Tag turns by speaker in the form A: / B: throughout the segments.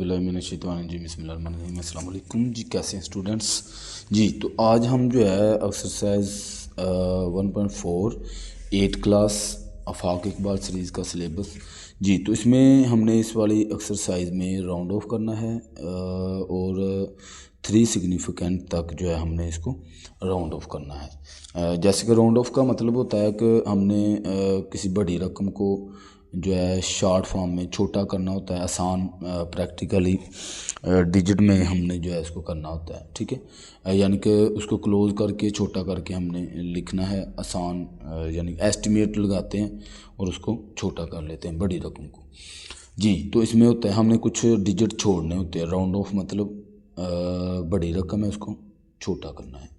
A: अस्सलाम वालेकुम जी। कैसे हैं स्टूडेंट्स जी। तो आज हम जो है एक्सरसाइज 1.4 8 क्लास आफाक इकबाल सीरीज़ का सिलेबस जी। तो इसमें हमने इस वाली एक्सरसाइज में राउंड ऑफ करना है और 3 सिग्निफिकेंट तक जो है हमने इसको राउंड ऑफ करना है। जैसे कि राउंड ऑफ का मतलब होता है कि हमने किसी बड़ी रकम को जो है शॉर्ट फॉर्म में छोटा करना होता है, आसान प्रैक्टिकली डिजिट में हमने जो है इसको करना होता है। ठीक है, यानी कि उसको क्लोज़ करके छोटा करके हमने लिखना है आसान, यानी एस्टिमेट लगाते हैं और उसको छोटा कर लेते हैं बड़ी रकम को जी। तो इसमें होता है हमने कुछ डिजिट छोड़ने होते हैं। राउंड ऑफ मतलब बड़ी रकम है उसको छोटा करना है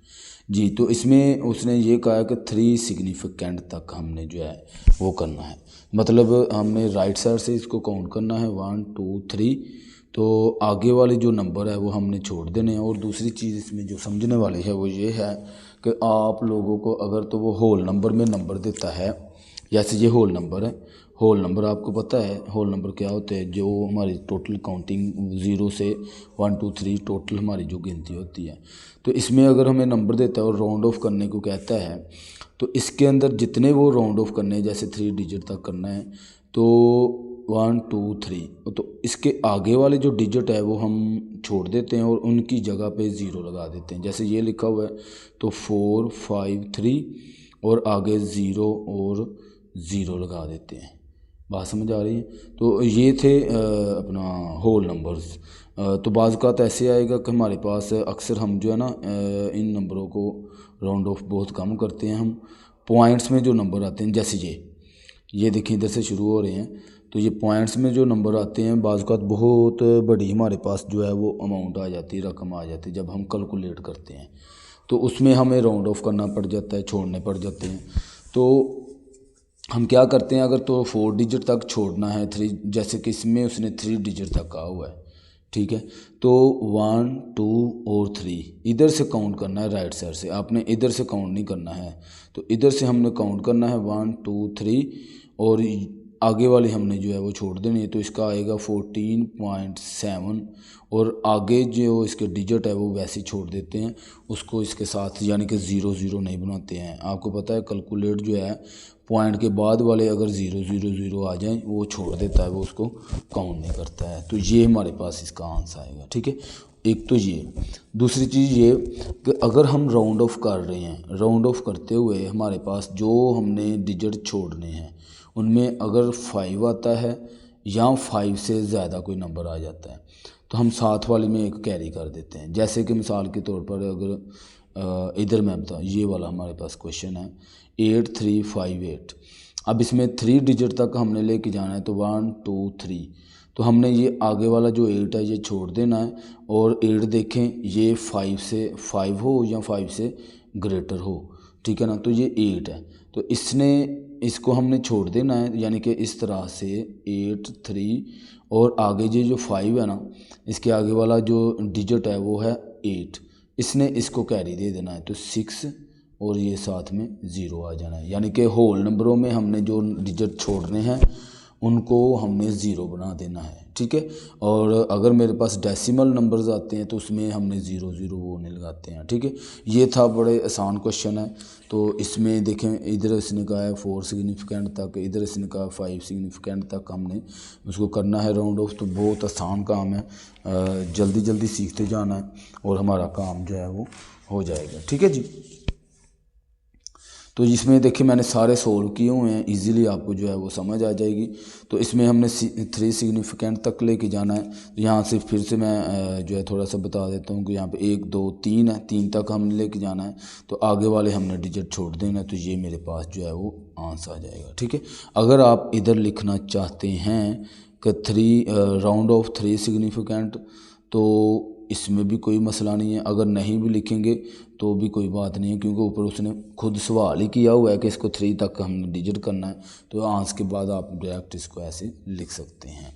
A: जी। तो इसमें उसने ये कहा है कि 3 सिग्निफिकेंट तक हमने जो है वो करना है, मतलब हमने राइट साइड से इसको काउंट करना है 1 2 3। तो आगे वाले जो नंबर है वो हमने छोड़ देने हैं। और दूसरी चीज़ इसमें जो समझने वाली है वो ये है कि आप लोगों को अगर तो वो होल नंबर में नंबर देता है, जैसे ये होल नंबर है, होल नंबर आपको पता है होल नंबर क्या होते हैं, जो हमारी टोटल काउंटिंग 0 से 1 2 3 टोटल हमारी जो गिनती होती है। तो इसमें अगर हमें नंबर देता है और राउंड ऑफ करने को कहता है तो इसके अंदर जितने वो राउंड ऑफ करने हैं, जैसे 3 डिजिट तक करना है तो 1 2 3, तो इसके आगे वाले जो डिजिट है वो हम छोड़ देते हैं और उनकी जगह पे 0 लगा देते हैं। जैसे ये लिखा हुआ है तो 4 5 3 और आगे 0 और 0 लगा देते हैं। बात समझ आ रही है? तो ये थे अपना होल नंबर्स। तो बाज़ ऐसे आएगा कि हमारे पास अक्सर हम जो है ना इन नंबरों को राउंड ऑफ बहुत कम करते हैं। हम पॉइंट्स में जो नंबर आते हैं, जैसे ये देखिए इधर से शुरू हो रहे हैं, तो ये पॉइंट्स में जो नंबर आते हैं बाज़ बहुत बड़ी हमारे पास जो है वो अमाउंट आ जाती है, रकम आ जाती है। जब हम कैलकुलेट करते हैं तो उसमें हमें राउंड ऑफ करना पड़ जाता है, छोड़ने पड़ जाते हैं। तो हम क्या करते हैं, अगर तो 4 डिजिट तक छोड़ना है 3, जैसे कि इसमें उसने 3 डिजिट तक कहा हुआ है, ठीक है। तो 1 2 और 3 इधर से काउंट करना है, राइट साइड से। आपने इधर से काउंट नहीं करना है, तो इधर से हमने काउंट करना है 1 2 3 और आगे वाली हमने जो है वो छोड़ देनी है। तो इसका आएगा 14.7 और आगे जो इसके डिजिट है वो वैसे ही छोड़ देते हैं उसको इसके साथ, यानी कि 0 0 नहीं बनाते हैं। आपको पता है कैलकुलेट जो है पॉइंट के बाद वाले अगर 0 0 0 आ जाएं वो छोड़ देता है, वो उसको काउंट नहीं करता है। तो ये हमारे पास इसका आंसर आएगा, ठीक है। एक तो ये, दूसरी चीज़ ये कि अगर हम राउंड ऑफ कर रहे हैं, राउंड ऑफ करते हुए हमारे पास जो हमने डिजिट छोड़ने हैं उनमें अगर 5 आता है या 5 से ज़्यादा कोई नंबर आ जाता है तो हम साथ वाले में एक कैरी कर देते हैं। जैसे कि मिसाल के तौर पर अगर इधर मैं बता, ये वाला हमारे पास क्वेश्चन है 8 3 5 8। अब इसमें 3 डिजिट तक हमने लेके जाना है तो 1 2 3, तो हमने ये आगे वाला जो 8 है ये छोड़ देना है। और 8 देखें ये 5 से 5 हो या 5 से ग्रेटर हो, ठीक है ना। तो ये 8 है तो इसको हमने छोड़ देना है, यानी कि इस तरह से 8 3 और आगे ये जो 5 है ना, इसके आगे वाला जो डिजिट है वो है 8, इसने इसको कैरी दे देना है तो 6 और ये साथ में 0 आ जाना है। यानी कि होल नंबरों में हमने जो डिजिट छोड़ने हैं उनको हमने 0 बना देना है, ठीक है। और अगर मेरे पास डेसिमल नंबर्स आते हैं तो उसमें हमने 0 0 वो नहीं लगाते हैं, ठीक है। ये था, बड़े आसान क्वेश्चन है। तो इसमें देखें इधर इसने कहा है 4 सिग्निफिकेंट तक, इधर इसने कहा 5 सिग्निफिकेंट तक हमने उसको करना है राउंड ऑफ। तो बहुत आसान काम है, जल्दी जल्दी सीखते जाना है और हमारा काम जो है वो हो जाएगा, ठीक है जी। तो इसमें देखिए मैंने सारे सोल्व किए हुए हैं, इजीली आपको जो है वो समझ आ जाएगी। तो इसमें हमने 3 सिग्निफिकेंट तक लेके जाना है। तो यहाँ से फिर से मैं जो है थोड़ा सा बता देता हूँ कि यहाँ पे 1 2 3 है, 3 तक हमने लेके जाना है तो आगे वाले हमने डिजिट छोड़ देना है। तो ये मेरे पास जो है वो आंसर आ जाएगा, ठीक है। अगर आप इधर लिखना चाहते हैं कि 3 राउंड ऑफ 3 सिग्निफिकेंट तो इसमें भी कोई मसला नहीं है। अगर नहीं भी लिखेंगे तो भी कोई बात नहीं है, क्योंकि ऊपर उसने खुद सवाल ही किया हुआ है कि इसको 3 तक हमने डिजिट करना है। तो आंसर के बाद आप डायरेक्ट इसको ऐसे लिख सकते हैं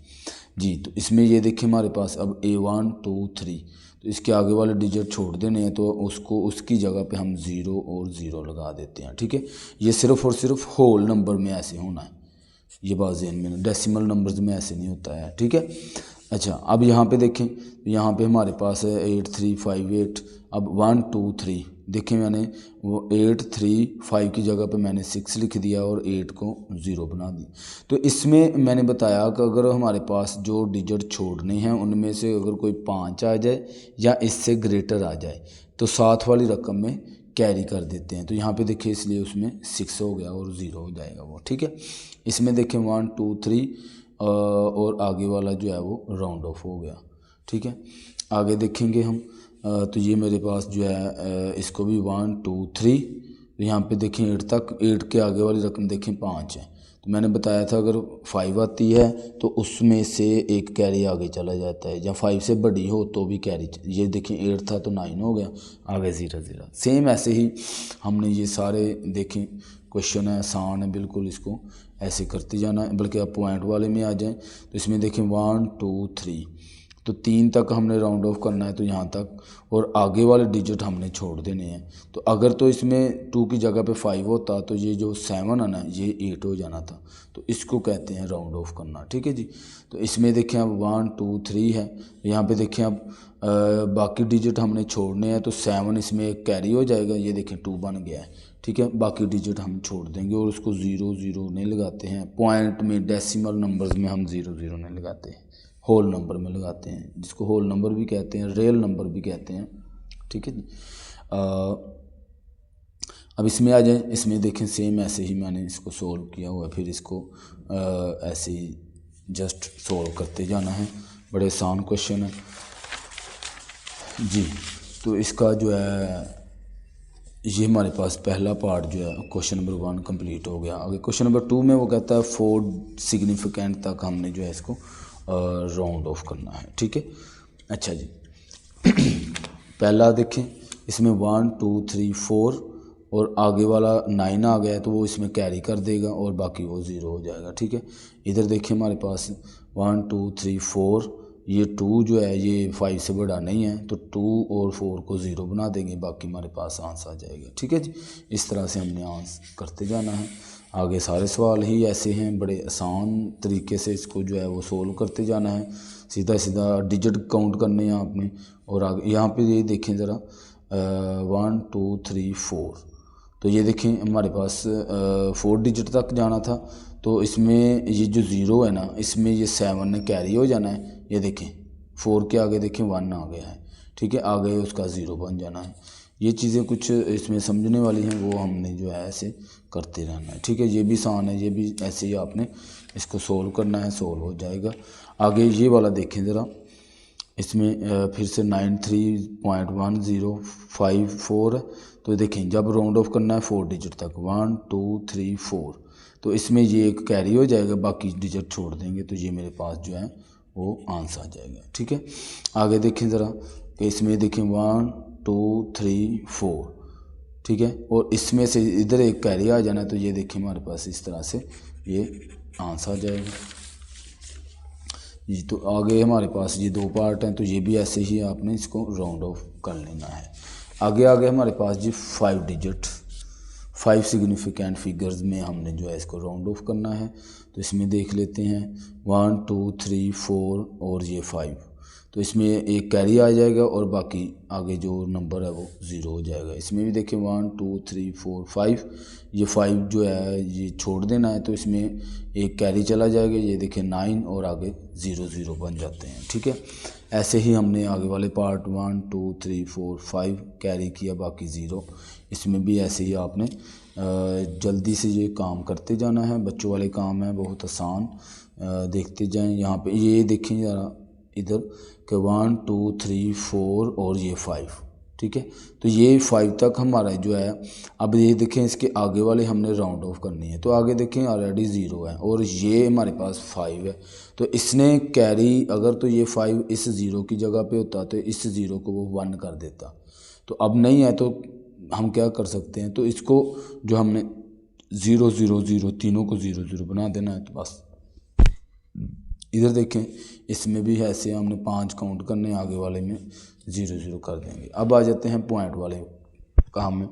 A: जी। तो इसमें ये देखिए हमारे पास अब A1 2 3, तो इसके आगे वाले डिजिट छोड़ देने हैं तो उसको उसकी जगह पे हम 0 और 0 लगा देते हैं, ठीक है। ये सिर्फ़ और सिर्फ होल नंबर में ऐसे होना है, ये बात ज़हन में, डेसिमल नंबर्स में ऐसे नहीं होता है, ठीक है। अच्छा, अब यहाँ पे देखें, यहाँ पे हमारे पास है 8358। अब 1 2 3 देखें, मैंने वो 835 की जगह पे मैंने 6 लिख दिया और 8 को 0 बना दिया। तो इसमें मैंने बताया कि अगर हमारे पास जो डिजिट छोड़ने हैं उनमें से अगर कोई 5 आ जाए या इससे ग्रेटर आ जाए तो साथ वाली रकम में कैरी कर देते हैं। तो यहाँ पे देखिए, इसलिए उसमें 6 हो गया और 0 हो जाएगा वो, ठीक है। इसमें देखें 1 2 3 और आगे वाला जो है वो राउंड ऑफ हो गया, ठीक है। आगे देखेंगे हम, तो ये मेरे पास जो है इसको भी 1 2 3, तो यहाँ पे देखें 8 तक, 8 के आगे वाली रकम देखें 5 है। तो मैंने बताया था अगर 5 आती है तो उसमें से एक कैरी आगे चला जाता है, या 5 से बड़ी हो तो भी कैरी। ये देखें 8 था तो 9 हो गया, आगे 0 0। सेम ऐसे ही हमने ये सारे देखें, क्वेश्चन है, आसान है बिल्कुल, इसको ऐसे करते जाना है। बल्कि आप पॉइंट वाले में आ जाएं तो इसमें देखें 1 2 3, तो 3 तक हमने राउंड ऑफ करना है, तो यहाँ तक, और आगे वाले डिजिट हमने छोड़ देने हैं। तो अगर तो इसमें 2 की जगह पे 5 होता तो ये जो 7 है ना, ये 8 हो जाना था। तो इसको कहते हैं राउंड ऑफ करना, ठीक है जी। तो इसमें देखें अब 1 2 3 है, यहाँ पे देखें अब बाकी डिजिट हमने छोड़ने हैं, तो 7 इसमें एक कैरी हो जाएगा, ये देखें 2 बन गया है, ठीक है। बाकी डिजिट हम छोड़ देंगे और उसको 0 0 नहीं लगाते हैं, पॉइंट में डेसिमल नंबर्स में हम 0 0 नहीं लगाते हैं, होल नंबर में लगाते हैं, जिसको होल नंबर भी कहते हैं, रियल नंबर भी कहते हैं, ठीक है जी। अब इसमें आ जाए, इसमें देखें सेम ऐसे ही मैंने इसको सोल्व किया हुआ है, फिर इसको ऐसे ही जस्ट सोल्व करते जाना है। बड़े आसान क्वेश्चन है जी। तो इसका जो है ये हमारे पास पहला पार्ट जो है क्वेश्चन नंबर 1 कंप्लीट हो गया। आगे क्वेश्चन नंबर 2 में वो कहता है 4 सिग्निफिकेंट तक हमने जो है इसको राउंड ऑफ करना है, ठीक है। अच्छा जी, पहला देखें, इसमें 1 2 3 4 और आगे वाला 9 आ गया है तो वो इसमें कैरी कर देगा और बाकी वो 0 हो जाएगा, ठीक है। इधर देखिए हमारे पास 1 2 3 4, ये 2 जो है ये 5 से बड़ा नहीं है, तो 2 और 4 को 0 बना देंगे, बाकी हमारे पास आंसर आ जाएगा, ठीक है जी। इस तरह से हमने आंसर करते जाना है। आगे सारे सवाल ही ऐसे हैं, बड़े आसान तरीके से इसको जो है वो सोल्व करते जाना है। सीधा सीधा डिजिट काउंट करने हैं आपने। और आगे यहाँ पे ये देखें ज़रा, 1 2 3 4, तो ये देखें हमारे पास 4 डिजिट तक जाना था, तो इसमें ये जो 0 है ना, इसमें ये 7 ने कैरी हो जाना है। ये देखें 4 के आगे देखें 1 आ गया है, ठीक है, आगे उसका 0 बन जाना है। ये चीज़ें कुछ इसमें समझने वाली हैं, वो हमने जो है ऐसे करते रहना है, ठीक है। ये भी आसान है, ये भी ऐसे ही आपने इसको सोल्व करना है, सोल्व हो जाएगा। आगे ये वाला देखें ज़रा, इसमें फिर से 93.1054, तो देखें जब राउंड ऑफ करना है 4 डिजिट तक, 1 2 3 4, तो इसमें ये एक कैरी हो जाएगा, बाकी डिजिट छोड़ देंगे, तो ये मेरे पास जो है वो आंसर आ जाएगा, ठीक है। आगे देखें ज़रा कि इसमें देखें 1 2 3 4, ठीक है, और इसमें से इधर एक कैरी आ जाना है, तो ये देखें हमारे पास इस तरह से ये आंसर आ जाएगा जी। तो आगे हमारे पास ये 2 पार्ट हैं, तो ये भी ऐसे ही आपने इसको राउंड ऑफ कर लेना है। आगे हमारे पास जी 5 डिजिट, 5 सिग्निफिकेंट फिगर्स में हमने जो है इसको राउंड ऑफ करना है। तो इसमें देख लेते हैं 1 2 3 4 और ये 5, तो इसमें एक कैरी आ जाएगा और बाकी आगे जो नंबर है वो 0 हो जाएगा। इसमें भी देखें 1 2 3 4 5, ये 5 जो है ये छोड़ देना है, तो इसमें एक कैरी चला जाएगा, ये देखें 9 और आगे 0 0 बन जाते हैं, ठीक है। ऐसे ही हमने आगे वाले पार्ट 1 2 3 4 5 कैरी किया, बाकी 0। इसमें भी ऐसे ही आपने जल्दी से ये काम करते जाना है, बच्चों वाले काम है, बहुत आसान। देखते जाएं, यहाँ पे ये देखें ज़रा इधर कि 1 2 3 4 और ये 5, ठीक है। तो ये 5 तक हमारा जो है, अब ये देखें इसके आगे वाले हमने राउंड ऑफ करनी है, तो आगे देखें ऑलरेडी 0 है और ये हमारे पास 5 है, तो इसने कैरी, अगर तो ये 5 इस 0 की जगह पे होता तो इस 0 को वो 1 कर देता। तो अब नहीं है, तो हम क्या कर सकते हैं, तो इसको जो हमने 0 0 0 तीनों को 0 0 बना देना है, तो बस। इधर देखें इसमें भी ऐसे हमने 5 काउंट करने, आगे वाले में 0 0 कर देंगे। अब आ जाते हैं पॉइंट वाले काम में।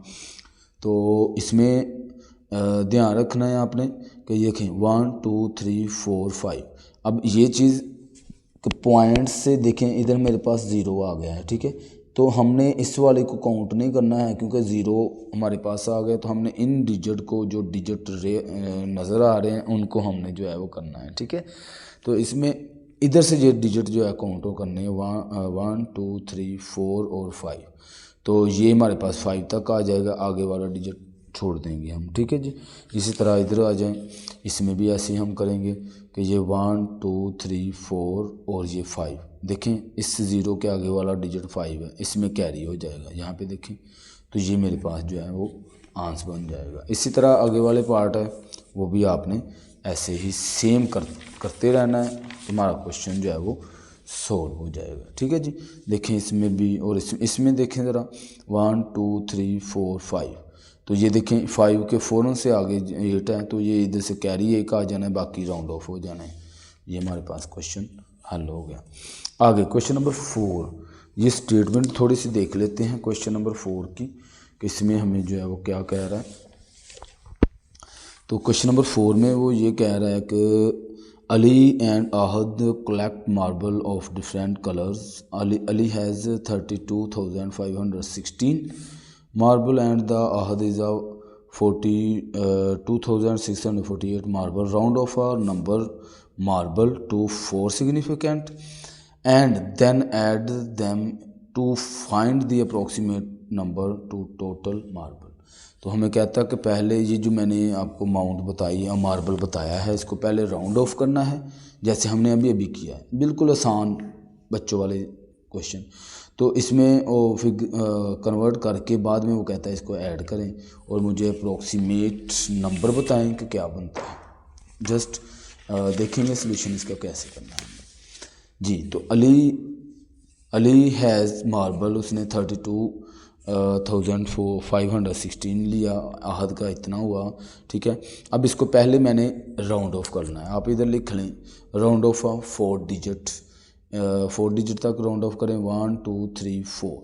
A: तो इसमें ध्यान रखना है आपने कि देखें 1 2 3 4 5, अब ये चीज़ पॉइंट से देखें इधर मेरे पास ज़ीरो आ गया है, ठीक है। तो हमने इस वाले को काउंट नहीं करना है क्योंकि ज़ीरो हमारे पास आ गया, तो हमने इन डिजिट को, जो डिजिट नज़र आ रहे हैं उनको हमने जो है वो करना है, ठीक है। तो इसमें इधर से ये डिजिट जो है काउंट करने हैं, 1 2 3 4 और 5। तो ये हमारे पास 5 तक आ जाएगा, आगे वाला डिजिट छोड़ देंगे हम, ठीक है जी। इसी तरह इधर आ जाएं, इसमें भी ऐसे ही हम करेंगे कि ये 1 2 3 4 और ये 5। देखें इस ज़ीरो के आगे वाला डिजिट 5 है, इसमें कैरी हो जाएगा, यहाँ पे देखें। तो ये मेरे पास जो है वो आंसर बन जाएगा। इसी तरह आगे वाले पार्ट है वो भी आपने ऐसे ही सेम करते रहना है, तुम्हारा क्वेश्चन जो है वो सॉल्व हो जाएगा, ठीक है जी। देखें इसमें भी, और इसमें देखें ज़रा 1 2 3 4 5। तो ये देखें 5 के फ़ौरन से आगे 8 है, तो ये इधर से कैरी 1 आ जाना है, बाकी राउंड ऑफ हो जाना है। ये हमारे पास क्वेश्चन हल हो गया। आगे क्वेश्चन नंबर 4, ये स्टेटमेंट थोड़ी सी देख लेते हैं क्वेश्चन नंबर 4 की, कि इसमें हमें जो है वो क्या कह रहा है। तो क्वेश्चन नंबर 4 में वो ये कह रहा है कि Ali and Ahad collect marble of different colours. Ali has 32,516 marble and the ahad is a 42,648 marble. Round off a number marble to 4 significant and then add them to find the approximate number to total marble. तो हमें कहता है कि पहले ये जो मैंने आपको माउंट बताई है, मार्बल बताया है, इसको पहले राउंड ऑफ करना है, जैसे हमने अभी किया है। बिल्कुल आसान बच्चों वाले क्वेश्चन। तो इसमें वो फिर कन्वर्ट करके बाद में वो कहता है इसको ऐड करें और मुझे अप्रोक्सीमेट नंबर बताएं कि क्या बनता है। जस्ट देखेंगे सोल्यूशन इसका कैसे करना है जी। तो अली हैज़ मार्बल, उसने 32,516 लिया, आहद का इतना हुआ, ठीक है। अब इसको पहले मैंने राउंड ऑफ करना है, आप इधर लिख लें राउंड ऑफ 4 डिजिट, 4 डिजिट तक राउंड ऑफ करें, 1 2 3 4।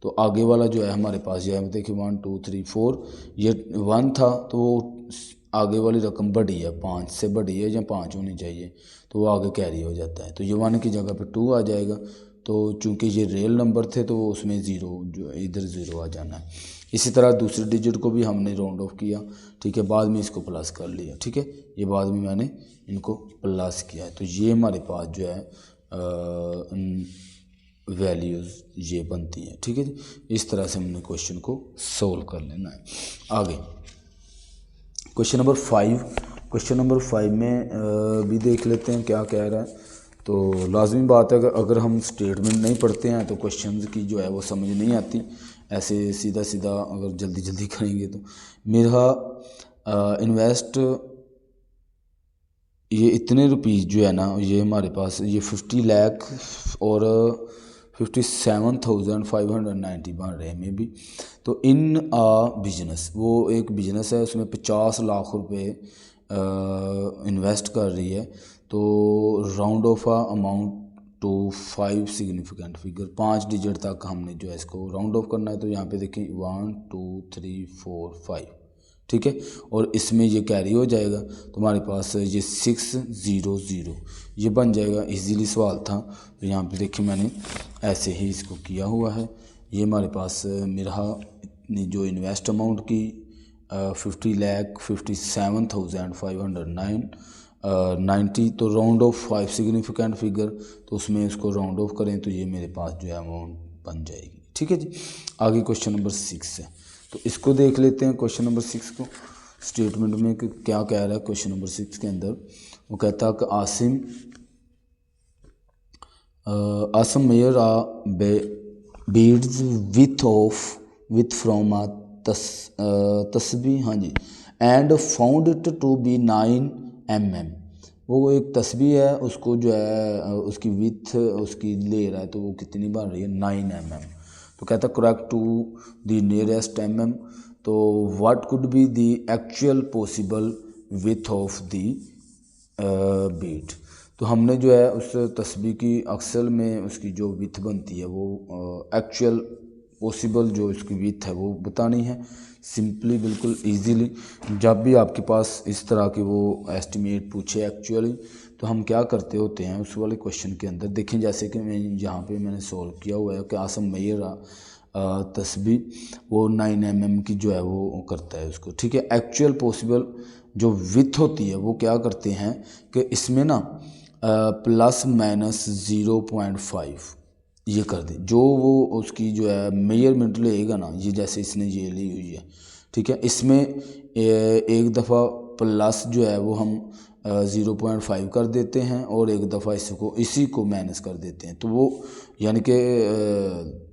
A: तो आगे वाला जो है हमारे पास जो है देखिए 1 2 3 4, ये 1 था तो वो आगे वाली रकम बड़ी है, 5 से बड़ी है या 5 होनी चाहिए, तो वो आगे कैरी हो जाता है। तो ये 1 की जगह पे 2 आ जाएगा। तो चूंकि ये रियल नंबर थे तो उसमें ज़ीरो, जो इधर ज़ीरो आ जाना है। इसी तरह दूसरे डिजिट को भी हमने राउंड ऑफ किया, ठीक है, बाद में इसको प्लस कर लिया, ठीक है, ये बाद में मैंने इनको प्लस किया है। तो ये हमारे पास जो है वैल्यूज़ ये बनती हैं, ठीक है जी। इस तरह से हमने क्वेश्चन को सोल्व कर लेना है। आगे क्वेश्चन नंबर 5, क्वेश्चन नंबर 5 में भी देख लेते हैं क्या कह रहा है। तो लाजमी बात है अगर हम स्टेटमेंट नहीं पढ़ते हैं तो क्वेश्चन की जो है वो समझ नहीं आती, ऐसे सीधा सीधा अगर जल्दी जल्दी करेंगे तो। मेरा इन्वेस्ट ये इतने रुपीज़ जो है ना, ये हमारे पास ये 50 लाख और 57,590 बन रहे हैं मे बी। तो इन बिजनेस, वो एक बिजनेस है, उसमें 50 लाख रुपए इन्वेस्ट कर रही है। तो round off amount to 5 significant figure, 5 digit तक हमने जो है इसको राउंड ऑफ करना है। तो यहाँ पे देखिए 1 2 3 4 5, ठीक है, और इसमें ये कैरी हो जाएगा। तो हमारे पास ये 600 ये बन जाएगा। इजीली सवाल था, तो यहाँ पे देखिए मैंने ऐसे ही इसको किया हुआ है। ये हमारे पास मेरा ने जो इन्वेस्ट अमाउंट की 50,57,590, तो राउंड ऑफ 5 सिग्निफिकेंट फिगर, तो उसमें इसको राउंड ऑफ करें तो ये मेरे पास जो है अमाउंट बन जाएगी, ठीक है जी। आगे क्वेश्चन नंबर 6 है, तो इसको देख लेते हैं क्वेश्चन नंबर 6 को। स्टेटमेंट में कि क्या कह रहा है क्वेश्चन नंबर 6 के अंदर। वो कहता है कि आसिम मेयर a beads with from a तस्बी, हाँ जी, and found it to be 9 mm। वो एक तस्बी है, उसको जो है उसकी विथ उसकी ले रहा है, तो वो कितनी बन रही है 9 mm। तो कहता है correct to the nearest mm। तो what could be the actual possible with of the beat. तो हमने जो है उस तस्बीह की अक्सर में उसकी जो विथ बनती है वो एक्चुअल पॉसिबल जो इसकी विथ है वो बतानी है सिंपली, बिल्कुल इजीली। जब भी आपके पास इस तरह की वो एस्टिमेट पूछे एक्चुअली, तो हम क्या करते होते हैं उस वाले क्वेश्चन के अंदर, देखें जैसे कि मैं यहाँ पे मैंने सॉल्व किया हुआ है कि आसम मैयर तस्बी वो 9 mm की जो है वो करता है उसको, ठीक है। एक्चुअल पॉसिबल जो विथ होती है वो क्या करते हैं कि इसमें ना प्लस माइनस 0.5 ये कर दे, जो वो उसकी जो है मेजरमेंट लेगा ना, ये जैसे इसने ये ली हुई है, ठीक है। इसमें एक दफ़ा प्लस जो है वो हम 0.5 कर देते हैं और एक दफ़ा इसी को माइनस कर देते हैं, तो वो यानी कि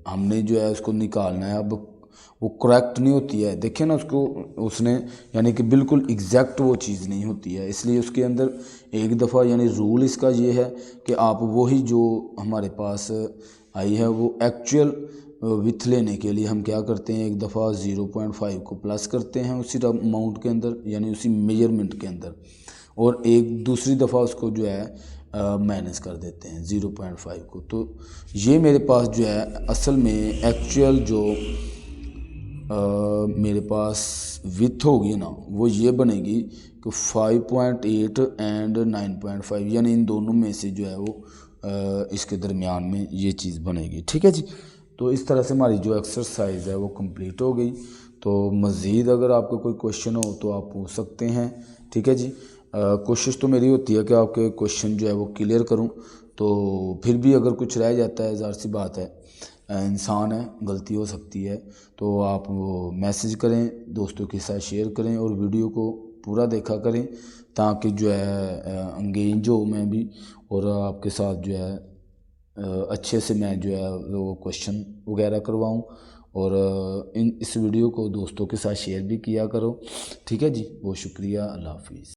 A: हमने जो है उसको निकालना है। अब वो करेक्ट नहीं होती है, देखिए ना उसको उसने यानी कि बिल्कुल एग्जैक्ट वो चीज़ नहीं होती है, इसलिए उसके अंदर एक दफ़ा यानी रूल इसका ये है कि आप वही जो हमारे पास आई है वो एक्चुअल विथ लेने के लिए हम क्या करते हैं, एक दफ़ा 0.5 को प्लस करते हैं उसी अमाउंट के अंदर यानी उसी मेजरमेंट के अंदर, और एक दूसरी दफ़ा उसको जो है माइनस कर देते हैं 0.5 को। तो ये मेरे पास जो है असल में एक्चुअल जो मेरे पास विथ होगी ना वो ये बनेगी कि 5.8 एंड 9.5 यानी इन दोनों में से जो है वो इसके दरमियान में ये चीज़ बनेगी, ठीक है जी। तो इस तरह से हमारी जो एक्सरसाइज है वो कंप्लीट हो गई। तो मज़ीद अगर आपको कोई क्वेश्चन हो तो आप पूछ सकते हैं, ठीक है जी। कोशिश तो मेरी होती है कि आपके क्वेश्चन जो है वो क्लियर करूं, तो फिर भी अगर कुछ रह जाता है, ज़ाहिर सी बात है इंसान है, गलती हो सकती है, तो आप वो मैसेज करें, दोस्तों के साथ शेयर करें और वीडियो को पूरा देखा करें, ताकि जो है एंगेज हो मैं भी और आपके साथ जो है अच्छे से मैं जो है वो क्वेश्चन वगैरह करवाऊं। और इस वीडियो को दोस्तों के साथ शेयर भी किया करो, ठीक है जी। बहुत शुक्रिया, अल्लाह हाफिज़।